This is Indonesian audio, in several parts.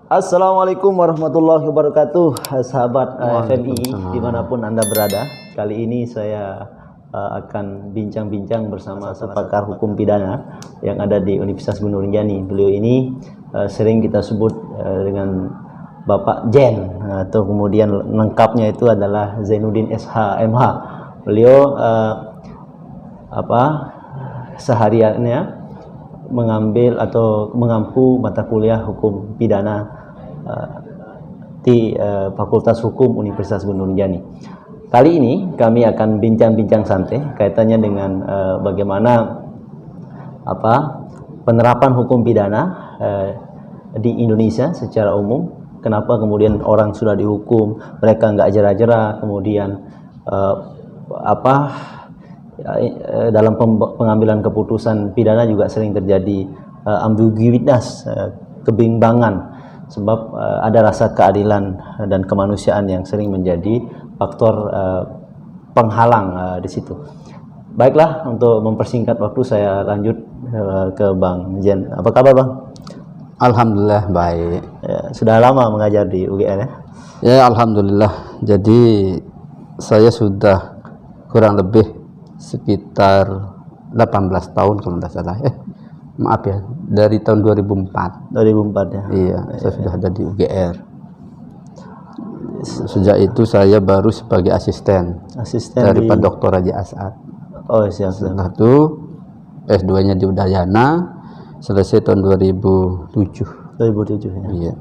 Assalamualaikum warahmatullahi wabarakatuh, sahabat FMI dimanapun Anda berada. Kali ini saya akan bincang-bincang bersama pakar hukum pidana yang ada di Universitas Gunung Rinjani. Beliau ini sering kita sebut dengan Bapak Jen, atau kemudian lengkapnya itu adalah Zainuddin SH MH. Beliau sehariannya mengambil atau mengampu mata kuliah hukum pidana di Fakultas Hukum Universitas Gunung Rinjani. Kali ini kami akan bincang-bincang santai kaitannya dengan bagaimana penerapan hukum pidana di Indonesia secara umum. Kenapa kemudian orang sudah dihukum mereka nggak jera-jera, kemudian dalam pengambilan keputusan pidana juga sering terjadi ambiguitas, kebimbangan, sebab ada rasa keadilan dan kemanusiaan yang sering menjadi faktor penghalang di situ. Baiklah, untuk mempersingkat waktu saya lanjut ke Bang Jen. Apa kabar Bang? Alhamdulillah baik. Ya, sudah lama mengajar di UGM ya? Ya alhamdulillah. Jadi saya sudah kurang lebih sekitar 18 tahun kalau tidak salah. Maaf ya, dari tahun 2004. 2004 ya? Iya, saya sudah ada di UGR. Sejak itu saya baru sebagai asisten dari Pak Dr. Raja As'ad. Oh siap. Setelah itu S2-nya di Udayana, selesai tahun 2007. 2007 ya? Iya.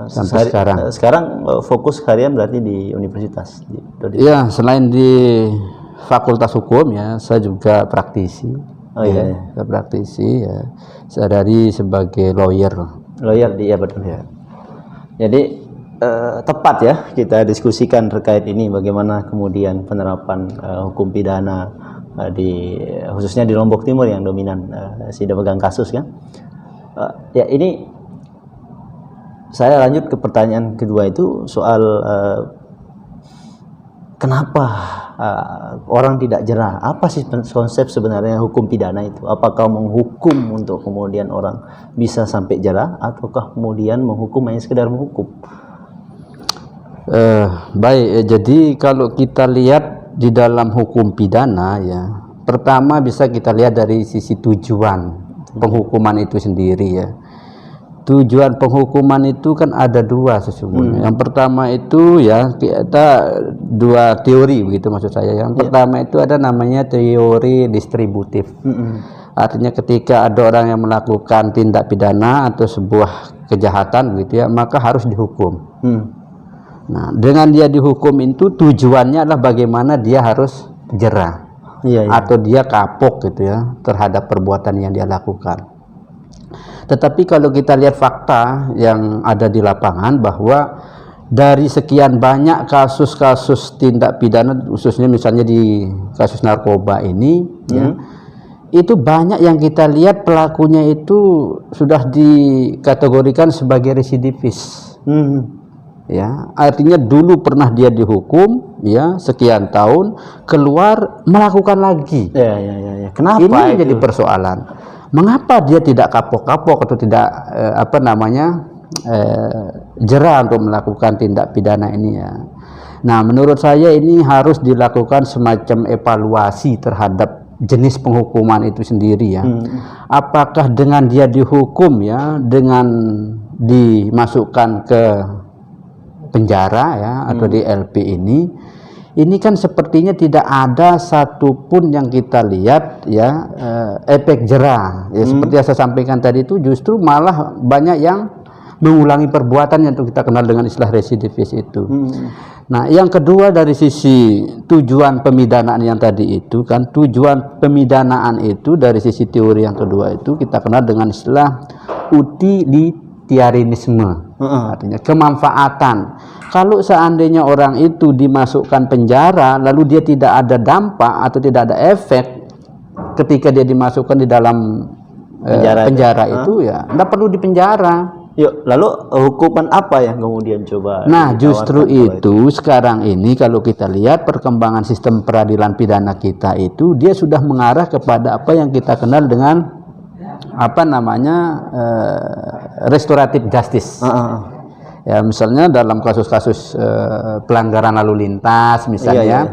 Sampai sekarang. Sekarang fokus harian berarti di universitas? Iya, selain di Fakultas Hukum ya, saya juga praktisi. Oh iya, saya praktisi ya, sehari sebagai lawyer. Lawyer di, ya betul ya. Jadi tepat ya kita diskusikan terkait ini, bagaimana kemudian penerapan hukum pidana khususnya di Lombok Timur yang dominan sidang pegang kasus kan. Ya ini saya lanjut ke pertanyaan kedua, itu soal kenapa orang tidak jera? Apa sih konsep sebenarnya hukum pidana itu? Apakah menghukum untuk kemudian orang bisa sampai jera, ataukah kemudian menghukum hanya sekedar menghukum? Baik, jadi kalau kita lihat di dalam hukum pidana ya, pertama bisa kita lihat dari sisi tujuan penghukuman itu sendiri ya. Tujuan penghukuman itu kan ada dua sesungguhnya. Yang pertama itu ya, kita dua teori begitu maksud saya. Yang pertama itu ada namanya teori distributif. Artinya ketika ada orang yang melakukan tindak pidana atau sebuah kejahatan gitu ya, maka harus dihukum. Nah, dengan dia dihukum itu tujuannya adalah bagaimana dia harus jera atau dia kapok gitu ya terhadap perbuatan yang dia lakukan. Tetapi kalau kita lihat fakta yang ada di lapangan, bahwa dari sekian banyak kasus-kasus tindak pidana, khususnya misalnya di kasus narkoba ini, ya, itu banyak yang kita lihat pelakunya itu sudah dikategorikan sebagai residivis. Ya, artinya dulu pernah dia dihukum, ya sekian tahun, keluar melakukan lagi. Kenapa ini jadi persoalan? Mengapa dia tidak kapok-kapok atau tidak jera untuk melakukan tindak pidana ini ya? Nah, menurut saya ini harus dilakukan semacam evaluasi terhadap jenis penghukuman itu sendiri ya. Apakah dengan dia dihukum ya, dengan dimasukkan ke penjara ya atau di LP ini kan sepertinya tidak ada satupun yang kita lihat ya efek jera ya. Seperti yang saya sampaikan tadi, itu justru malah banyak yang mengulangi perbuatan yang kita kenal dengan istilah residivis itu. Nah, yang kedua dari sisi tujuan pemidanaan yang tadi itu kan, tujuan pemidanaan itu dari sisi teori yang kedua itu kita kenal dengan istilah utilitarianisme. Artinya kemanfaatan. Kalau seandainya orang itu dimasukkan penjara lalu dia tidak ada dampak atau tidak ada efek ketika dia dimasukkan di dalam penjara itu ya tidak perlu dipenjara. Yuk, lalu hukuman apa yang kemudian coba? Nah, justru itu sekarang ini kalau kita lihat perkembangan sistem peradilan pidana kita itu, dia sudah mengarah kepada apa yang kita kenal dengan apa namanya restoratif justice. Ya misalnya dalam kasus-kasus pelanggaran lalu lintas misalnya,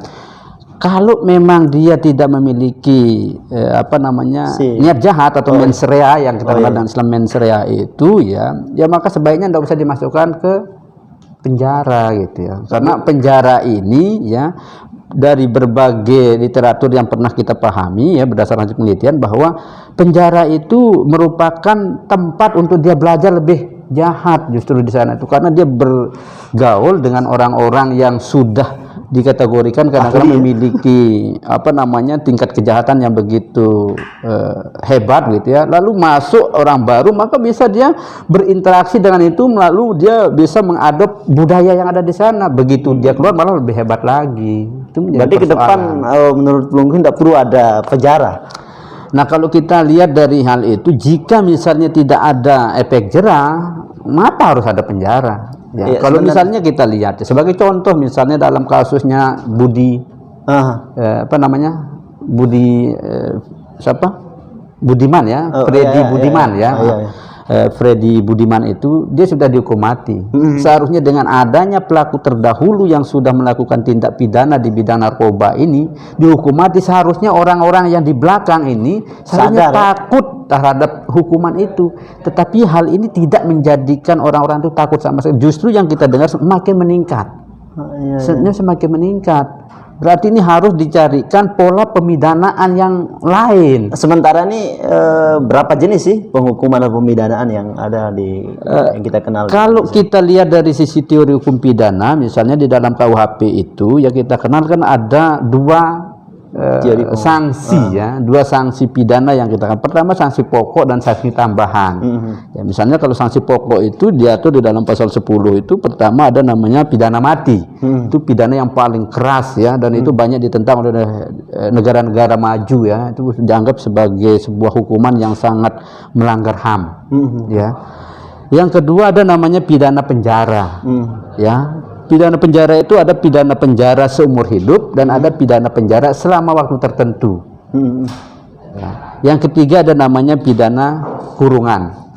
kalau memang dia tidak memiliki apa namanya niat jahat atau mens rea yang kita kenal dengan Islam mens rea itu ya maka sebaiknya tidak usah dimasukkan ke penjara gitu ya. Karena penjara ini ya dari berbagai literatur yang pernah kita pahami ya berdasarkan penelitian bahwa penjara itu merupakan tempat untuk dia belajar lebih jahat justru di sana itu, karena dia bergaul dengan orang-orang yang sudah dikategorikan kadang-kadang memiliki apa namanya tingkat kejahatan yang begitu hebat gitu ya, lalu masuk orang baru maka bisa dia berinteraksi dengan itu, lalu dia bisa mengadop budaya yang ada di sana, begitu dia keluar malah lebih hebat lagi. Itu berarti ke depan menurut Lungguh tidak perlu ada penjara. Nah kalau kita lihat dari hal itu, jika misalnya tidak ada efek jerah, mengapa harus ada penjara? Ya, kalau misalnya kita lihat sebagai contoh, misalnya dalam kasusnya Budi, apa namanya siapa? Budiman ya, Freddy Budiman ya. Freddy Budiman itu dia sudah dihukum mati. Seharusnya dengan adanya pelaku terdahulu yang sudah melakukan tindak pidana di bidang narkoba ini dihukum mati, seharusnya orang-orang yang di belakang ini seharusnya takut terhadap hukuman itu. Tetapi hal ini tidak menjadikan orang-orang itu takut sama sekali. Justru yang kita dengar semakin meningkat. Semakin meningkat. Berarti ini harus dicarikan pola pemidanaan yang lain. Sementara ini berapa jenis sih penghukuman atau pemidanaan yang ada di yang kita kenal? Kalau kita lihat dari sisi teori hukum pidana, misalnya di dalam KUHP itu ya kita kenal kan ada dua sanksi ya, dua sanksi pidana yang kita kan. Pertama sanksi pokok dan sanksi tambahan. Ya, misalnya kalau sanksi pokok itu diatur di dalam pasal 10 itu pertama ada namanya pidana mati. Itu pidana yang paling keras ya, dan itu banyak ditentang oleh negara-negara maju ya. Itu dianggap sebagai sebuah hukuman yang sangat melanggar HAM. Ya. Yang kedua ada namanya pidana penjara. Ya. Pidana penjara itu ada pidana penjara seumur hidup dan ada pidana penjara selama waktu tertentu. Ya. Yang ketiga ada namanya pidana kurungan.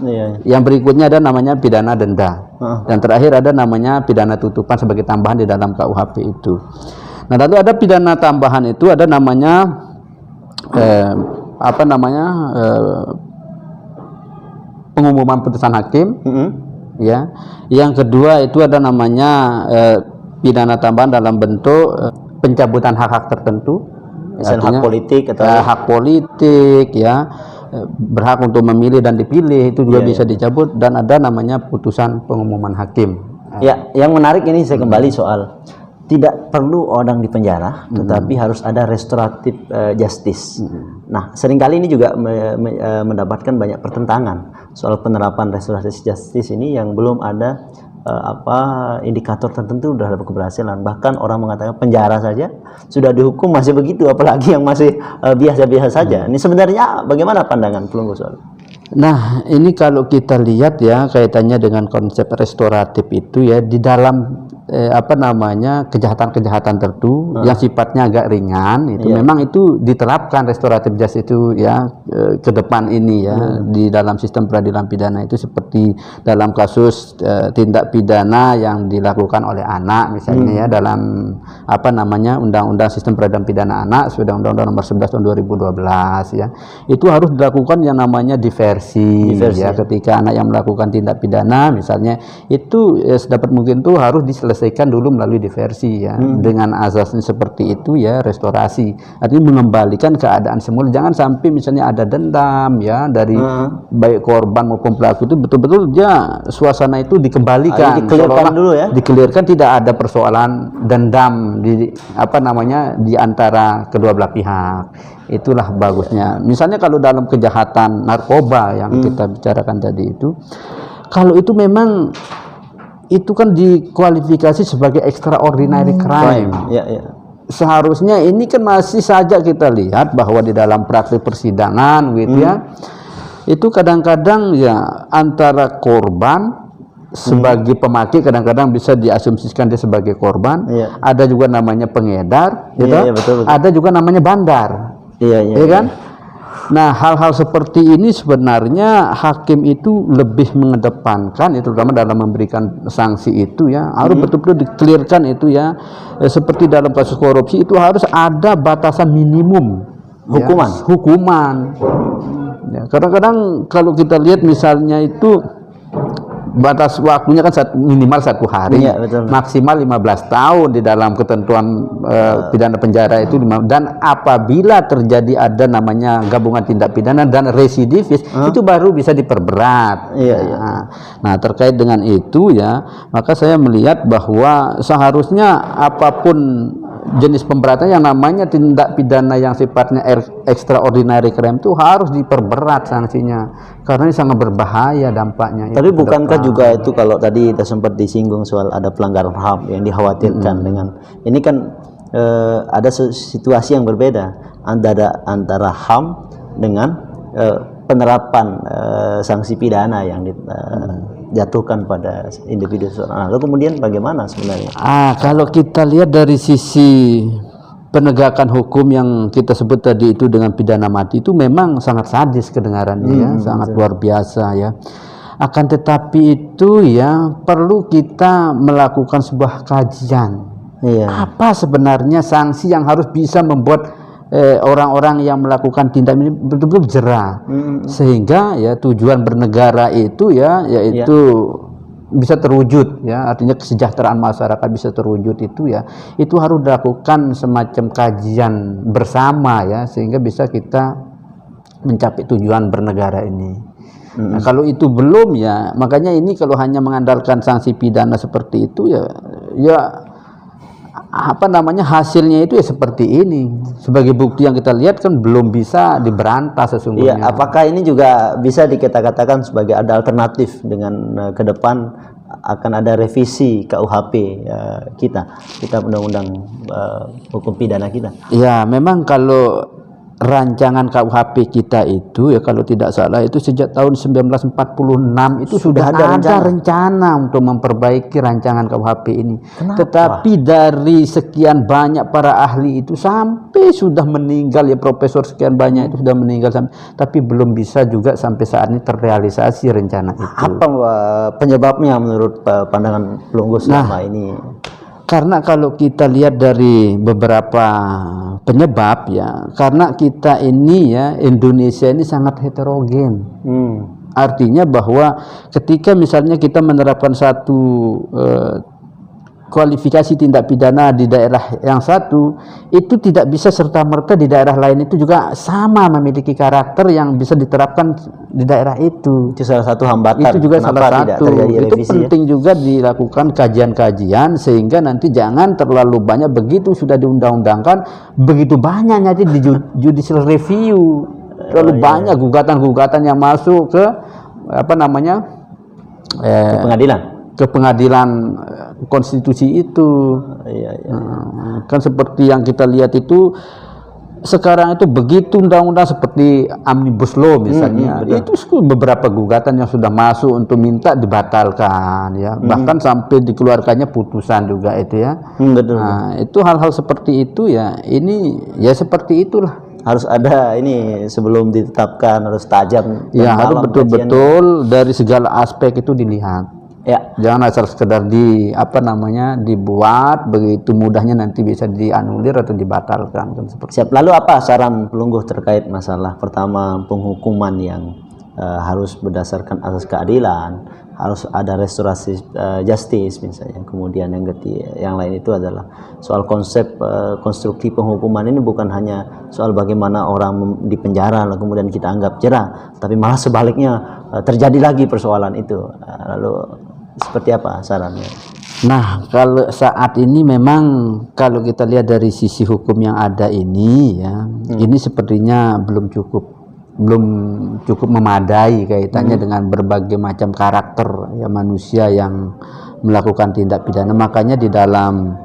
Yang berikutnya ada namanya pidana denda. Dan terakhir ada namanya pidana tutupan sebagai tambahan di dalam KUHP itu. Nah, lalu ada pidana tambahan itu ada namanya pengumuman putusan hakim. Ya, yang kedua itu ada namanya pidana tambahan dalam bentuk pencabutan hak-hak tertentu, misalnya hak politik atau hak politik ya, berhak untuk memilih dan dipilih itu juga bisa dicabut, dan ada namanya putusan pengumuman hakim. Ya, yang menarik ini saya kembali soal tidak perlu orang di penjara, tetapi harus ada restoratif justice. Nah, seringkali ini juga mendapatkan banyak pertentangan soal penerapan restoratif justice ini yang belum ada indikator tertentu terhadap keberhasilan. Bahkan orang mengatakan penjara saja sudah dihukum masih begitu, apalagi yang masih biasa-biasa saja. Ini sebenarnya bagaimana pandangan Pelungguh soal? Nah, ini kalau kita lihat ya kaitannya dengan konsep restoratif itu ya, di dalam kejahatan-kejahatan tertentu yang sifatnya agak ringan itu memang itu diterapkan restoratif justice itu ya ke depan ini ya di dalam sistem peradilan pidana itu, seperti dalam kasus tindak pidana yang dilakukan oleh anak misalnya ya dalam undang-undang sistem peradilan pidana anak sudah undang-undang nomor 11 tahun 2012 ya, itu harus dilakukan yang namanya diversi. Ya, ketika anak yang melakukan tindak pidana misalnya itu sedapat mungkin tuh harus diselesaikan dulu melalui diversi ya, dengan asasnya seperti itu ya, restorasi artinya mengembalikan keadaan semula. Jangan sampai misalnya ada dendam ya dari baik korban maupun pelaku, itu betul-betul dia suasana itu dikembalikan, dikelirkan, tidak ada persoalan dendam di di antara kedua belah pihak. Itulah bagusnya. Misalnya kalau dalam kejahatan narkoba yang kita bicarakan tadi itu, kalau itu memang itu kan dikualifikasi sebagai extraordinary crime. Seharusnya ini kan masih saja kita lihat bahwa di dalam praktik persidangan gitu ya, itu kadang-kadang ya antara korban sebagai pemakai kadang-kadang bisa diasumsikan dia sebagai korban. Ada juga namanya pengedar, gitu. Betul. Ada juga namanya bandar. Kan? Nah, hal-hal seperti ini sebenarnya hakim itu lebih mengedepankan, itu terutama dalam memberikan sanksi itu ya, harus betul-betul dikelirkan itu ya. Seperti dalam kasus korupsi itu harus ada batasan minimum Hukuman. ya, hukuman. Ya, kadang-kadang kalau kita lihat misalnya itu batas waktunya kan minimal 1 hari, Iya, betul. maksimal 15 tahun di dalam ketentuan pidana penjara itu, dan apabila terjadi ada namanya gabungan tindak pidana dan residivis itu baru bisa diperberat. Iya, iya. Nah, terkait dengan itu ya, maka saya melihat bahwa seharusnya apapun jenis pemberatan yang namanya tindak pidana yang sifatnya extraordinary crime itu harus diperberat sanksinya, karena ini sangat berbahaya dampaknya. Tapi bukankah juga itu kalau tadi kita sempat disinggung soal ada pelanggaran HAM yang dikhawatirkan dengan ini kan ada situasi yang berbeda antara HAM dengan penerapan sanksi pidana yang dijatuhkan pada individu seorang. Lalu kemudian bagaimana sebenarnya? Kalau kita lihat dari sisi penegakan hukum yang kita sebut tadi itu dengan pidana mati itu memang sangat sadis kedengarannya ya, sangat luar biasa ya. Akan tetapi itu ya perlu kita melakukan sebuah kajian. Iya. Apa sebenarnya sanksi yang harus bisa membuat orang-orang yang melakukan tindak ini betul-betul jerah, sehingga ya tujuan bernegara itu ya yaitu bisa terwujud ya, artinya kesejahteraan masyarakat bisa terwujud itu ya, itu harus dilakukan semacam kajian bersama ya, sehingga bisa kita mencapai tujuan bernegara ini. Nah, kalau itu belum ya, makanya ini kalau hanya mengandalkan sanksi pidana seperti itu ya apa namanya hasilnya itu ya seperti ini. Sebagai bukti yang kita lihat kan belum bisa diberantas sesungguhnya. Iya, apakah ini juga bisa dikatakan sebagai ada alternatif dengan ke depan akan ada revisi KUHP kita undang-undang hukum pidana kita? Ya, memang kalau rancangan KUHP kita itu ya kalau tidak salah itu sejak tahun 1946 itu sudah ada rencana untuk memperbaiki rancangan KUHP ini. Kenapa? Tetapi dari sekian banyak para ahli itu sampai sudah meninggal ya, profesor sekian banyak itu sudah meninggal tapi belum bisa juga sampai saat ini terrealisasi rencana itu. Apa penyebabnya menurut pandangan Pelunggu selama ini? Karena kalau kita lihat dari beberapa penyebab ya, karena kita ini ya Indonesia ini sangat heterogen. Artinya bahwa ketika misalnya kita menerapkan satu kualifikasi tindak pidana di daerah yang satu, itu tidak bisa serta-merta di daerah lain itu juga sama memiliki karakter yang bisa diterapkan di daerah itu. Itu salah satu hambatan. Itu juga kenapa salah tidak satu. terjadi Itu revisi, penting juga dilakukan kajian-kajian sehingga nanti jangan terlalu banyak, begitu sudah diundang-undangkan begitu banyak nanti di judicial review. Terlalu banyak gugatan-gugatan yang masuk ke apa namanya? Ke pengadilan konstitusi itu. Kan seperti yang kita lihat itu sekarang itu begitu undang-undang seperti Omnibus Law misalnya, itu beberapa gugatan yang sudah masuk untuk minta dibatalkan ya, bahkan sampai dikeluarkannya putusan juga itu ya. Nah, itu hal-hal seperti itu ya, ini ya seperti itulah. Harus ada ini sebelum ditetapkan, harus tajam ya, harus betul-betul dari segala aspek itu dilihat. Ya, jangan asal sekedar dibuat begitu mudahnya nanti bisa dianulir atau dibatalkan kan seperti. Siap. Lalu apa saran Pelunggu terkait masalah pertama penghukuman yang harus berdasarkan asas keadilan, harus ada restorasi justice misalnya. Kemudian yang lain itu adalah soal konsep konstruksi penghukuman ini bukan hanya soal bagaimana orang di penjara lalu kemudian kita anggap jerah, tapi malah sebaliknya terjadi lagi persoalan itu. Lalu seperti apa sarannya? Nah, kalau saat ini memang kalau kita lihat dari sisi hukum yang ada ini ya, ini sepertinya belum cukup memadai kaitannya dengan berbagai macam karakter ya manusia yang melakukan tindak pidana. Makanya di dalam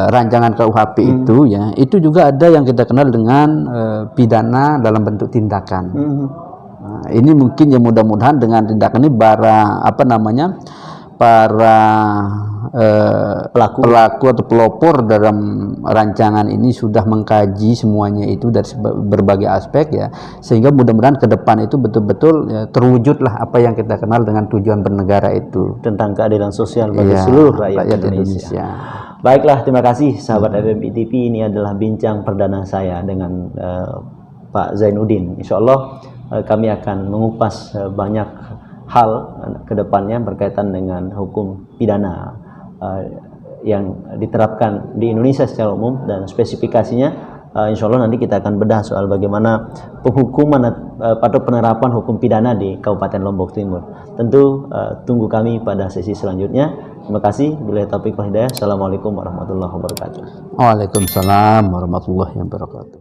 rancangan KUHP itu ya, itu juga ada yang kita kenal dengan pidana dalam bentuk tindakan. Nah, ini mungkin ya mudah-mudahan dengan tindakan ini para para pelaku atau pelopor dalam rancangan ini sudah mengkaji semuanya itu dari berbagai aspek ya, sehingga mudah-mudahan ke depan itu betul-betul ya, terwujudlah apa yang kita kenal dengan tujuan bernegara itu, tentang keadilan sosial bagi ya, seluruh rakyat Indonesia. Baiklah, terima kasih sahabat FMI TV. Ini adalah bincang perdana saya dengan Pak Zainuddin. Insya Allah kami akan mengupas banyak hal ke depannya berkaitan dengan hukum pidana yang diterapkan di Indonesia secara umum dan spesifikasinya. Insya Allah nanti kita akan bedah soal bagaimana penghukuman atau penerapan hukum pidana di Kabupaten Lombok Timur. Tentu tunggu kami pada sesi selanjutnya. Terima kasih. Billahi taufiq wal hidayah. Assalamualaikum warahmatullahi wabarakatuh. Waalaikumsalam warahmatullahi wabarakatuh.